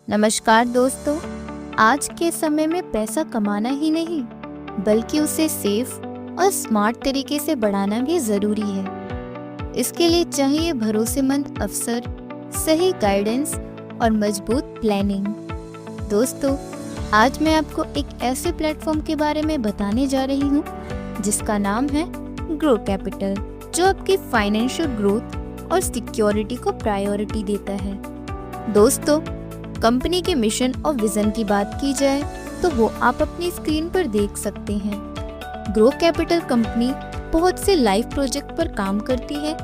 नमस्कार दोस्तों। आज के समय में पैसा कमाना ही नहीं बल्कि उसे सेफ और स्मार्ट तरीके से बढ़ाना भी ज़रूरी है। इसके लिए चाहिए भरोसेमंद अफसर, सही गाइडेंस और मजबूत प्लानिंग। दोस्तों, आज मैं आपको एक ऐसे प्लेटफॉर्म के बारे में बताने जा रही हूँ जिसका नाम है ग्रो कैपिटल, जो आपकी फाइनेंशियल ग्रोथ और सिक्योरिटी को प्रायोरिटी देता है। दोस्तों, कंपनी के मिशन और विजन की बात की जाए तो वो आप अपनी स्क्रीन पर देख सकते हैं। ग्रो कैपिटल कंपनी बहुत से लाइव प्रोजेक्ट पर काम करती है,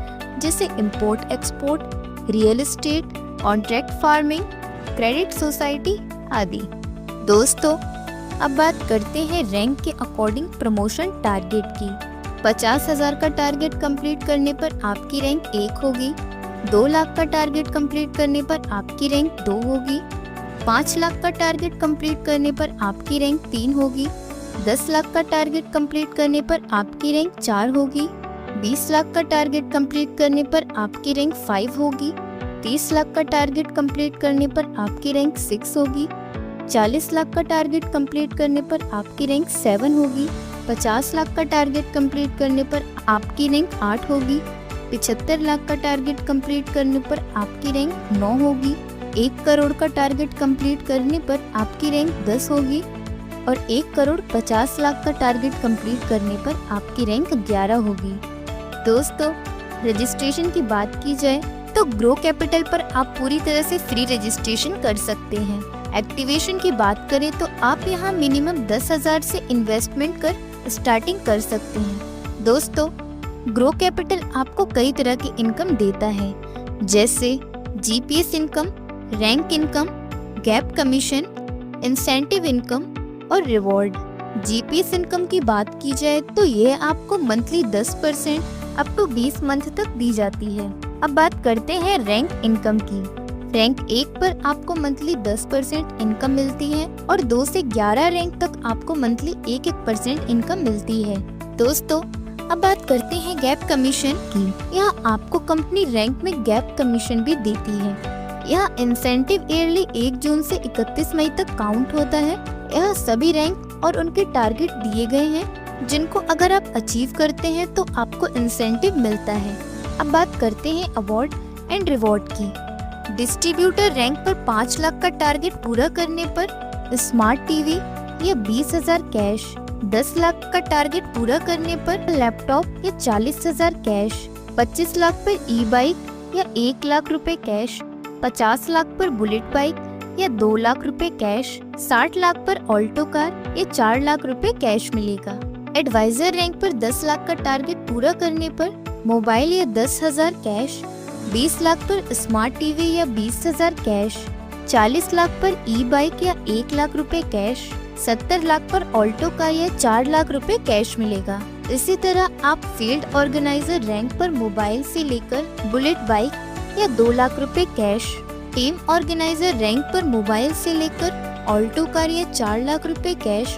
जैसे import export, real estate, contract farming, credit society आदि। दोस्तों, अब बात करते हैं रैंक के अकॉर्डिंग प्रमोशन टारगेट की। 50,000 का टारगेट कंप्लीट करने पर आपकी रैंक 1 होगी, 2 लाख का टारगेट कंप्लीट करने पर आपकी रैंक 2 होगी, 5 लाख का टारगेट कंप्लीट करने पर आपकी रैंक 3 होगी, 10 लाख का टारगेट कंप्लीट करने पर आपकी रैंक 4 होगी, 20 लाख का टारगेट कंप्लीट करने पर आपकी रैंक 5 होगी, 30 लाख का टारगेट कंप्लीट करने पर आपकी रैंक 6 होगी, 40 लाख का टारगेट कंप्लीट करने पर आपकी रैंक 7 होगी, 50 लाख का टारगेट कंप्लीट करने पर आपकी रैंक 8 होगी, 75 लाख का टारगेट कंप्लीट करने पर आपकी रैंक 9 होगी, 1 करोड़ का टारगेट कंप्लीट करने पर आपकी रैंक 10 होगी और 1 करोड़ 50 लाख का टारगेट कंप्लीट करने पर आपकी रैंक 11 होगी। दोस्तों, रजिस्ट्रेशन की बात की जाए तो ग्रो कैपिटल पर आप पूरी तरह से फ्री रजिस्ट्रेशन कर सकते हैं। एक्टिवेशन की बात करें तो आप यहाँ मिनिमम 10,000 से इन्वेस्टमेंट कर स्टार्टिंग कर सकते हैं। दोस्तों, ग्रो कैपिटल आपको कई तरह की इनकम देता है, जैसे GPS income, rank income, gap commission, incentive income और रिवॉर्ड। जीपीएस इनकम की बात की जाए तो ये आपको मंथली 10% अप टू 20 मंथ तक दी जाती है। अब बात करते हैं रैंक इनकम की। रैंक 1 पर आपको मंथली 10% इनकम मिलती है और 2 से 11 रैंक तक आपको मंथली 1-1% इनकम मिलती है। दोस्तों, अब बात करते हैं गैप कमीशन की। यहाँ आपको कंपनी रैंक में गैप कमीशन भी देती है। यह इंसेंटिव ईयरली 1 जून से 31 मई तक काउंट होता है। यह सभी रैंक और उनके टारगेट दिए गए हैं, जिनको अगर आप अचीव करते हैं तो आपको इंसेंटिव मिलता है। अब बात करते हैं अवार्ड एंड रिवॉर्ड की। डिस्ट्रीब्यूटर रैंक पर 5 लाख का टारगेट पूरा करने पर स्मार्ट टीवी या 20,000 कैश, 10 लाख का टारगेट पूरा करने पर लैपटॉप या 40,000 कैश, 25 लाख पर ई बाइक या 1 लाख रुपए कैश, 50 लाख पर बुलेट बाइक या 2 लाख रुपए कैश, 60 लाख पर ऑल्टो कार या 4 लाख रुपए कैश मिलेगा। एडवाइजर रैंक पर 10 लाख का टारगेट पूरा करने पर मोबाइल या 10,000 कैश, 20 लाख पर स्मार्ट टीवी या 20,000 कैश, 40 लाख पर ई बाइक या 1 लाख रुपए कैश, 70 लाख पर ऑल्टो कार या 4 लाख रुपए कैश मिलेगा। इसी तरह आप फील्ड ऑर्गेनाइजर रैंक पर मोबाइल से लेकर बुलेट बाइक या 2 लाख रुपए कैश, टीम ऑर्गेनाइजर रैंक पर मोबाइल से लेकर ऑल्टो कार या 4 लाख रुपए कैश,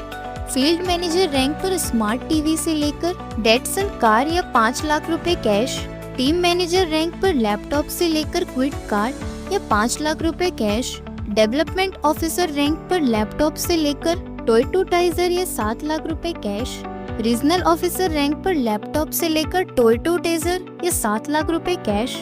फील्ड मैनेजर रैंक पर स्मार्ट टीवी से लेकर डेटसन कार या 5 लाख रुपए कैश, टीम मैनेजर रैंक पर लैपटॉप से लेकर क्विड कार या 5 लाख रुपए कैश, डेवलपमेंट ऑफिसर रैंक पर लैपटॉप से लेकर टोयोटा टाइजर या 7 लाख रुपए कैश, रीजनल ऑफिसर रैंक पर लैपटॉप से लेकर टोयोटा टाइजर या 7 लाख रुपए कैश,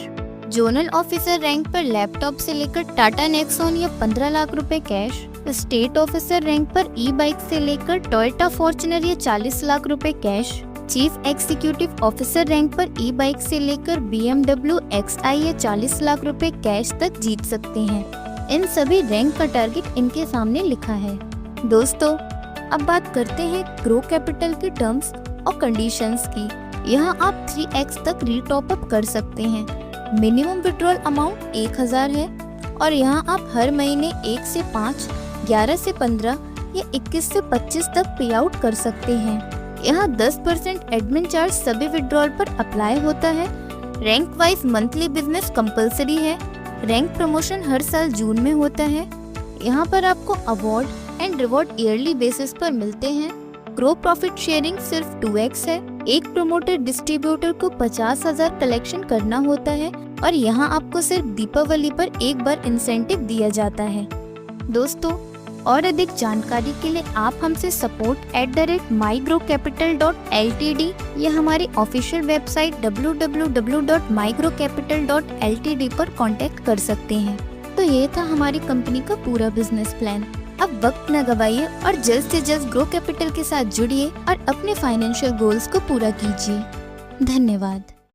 जोनल ऑफिसर रैंक पर लैपटॉप से लेकर टाटा नेक्सॉन या 15 लाख रुपए कैश, स्टेट ऑफिसर रैंक पर ई बाइक से लेकर टोयोटा फॉर्च्यूनर या 40 लाख रुपए cash, chief executive officer rank पर ई बाइक से लेकर BMW XI या 40 लाख रुपए कैश तक जीत सकते हैं। इन सभी रैंक का टारगेट इनके सामने लिखा है। दोस्तों, अब बात करते हैं ग्रो कैपिटल के टर्म्स और कंडीशंस की। यहाँ आप 3x तक रीटॉप अप कर सकते हैं। मिनिमम विड्रॉल अमाउंट 1,000 है और यहाँ आप हर महीने 1 से 5, 11 से 15 या 21 से 25 तक पे आउट कर सकते हैं। यहाँ 10% एडमिन चार्ज सभी विड्रॉल पर अप्लाई होता है। Rank wise monthly business compulsory है। रैंक प्रमोशन हर साल जून में होता है। यहाँ पर आपको award and reward yearly basis पर मिलते हैं। ग्रो प्रॉफिट शेयरिंग सिर्फ 2x है। एक प्रमोटर डिस्ट्रीब्यूटर को 50,000 कलेक्शन करना होता है और यहाँ आपको सिर्फ दीपावली पर एक बार इंसेंटिव दिया जाता है। दोस्तों, और अधिक जानकारी के लिए आप हमसे support@mygrowcapital.ltd या हमारी ऑफिशियल वेबसाइट www.mygrowcapital.ltd पर कांटेक्ट कर सकते हैं। तो ये था हमारी कंपनी का पूरा बिजनेस प्लान। अब वक्त न गवाइए और जल्द से जल्द ग्रो कैपिटल के साथ जुड़िए और अपने फाइनेंशियल गोल्स को पूरा कीजिए। धन्यवाद।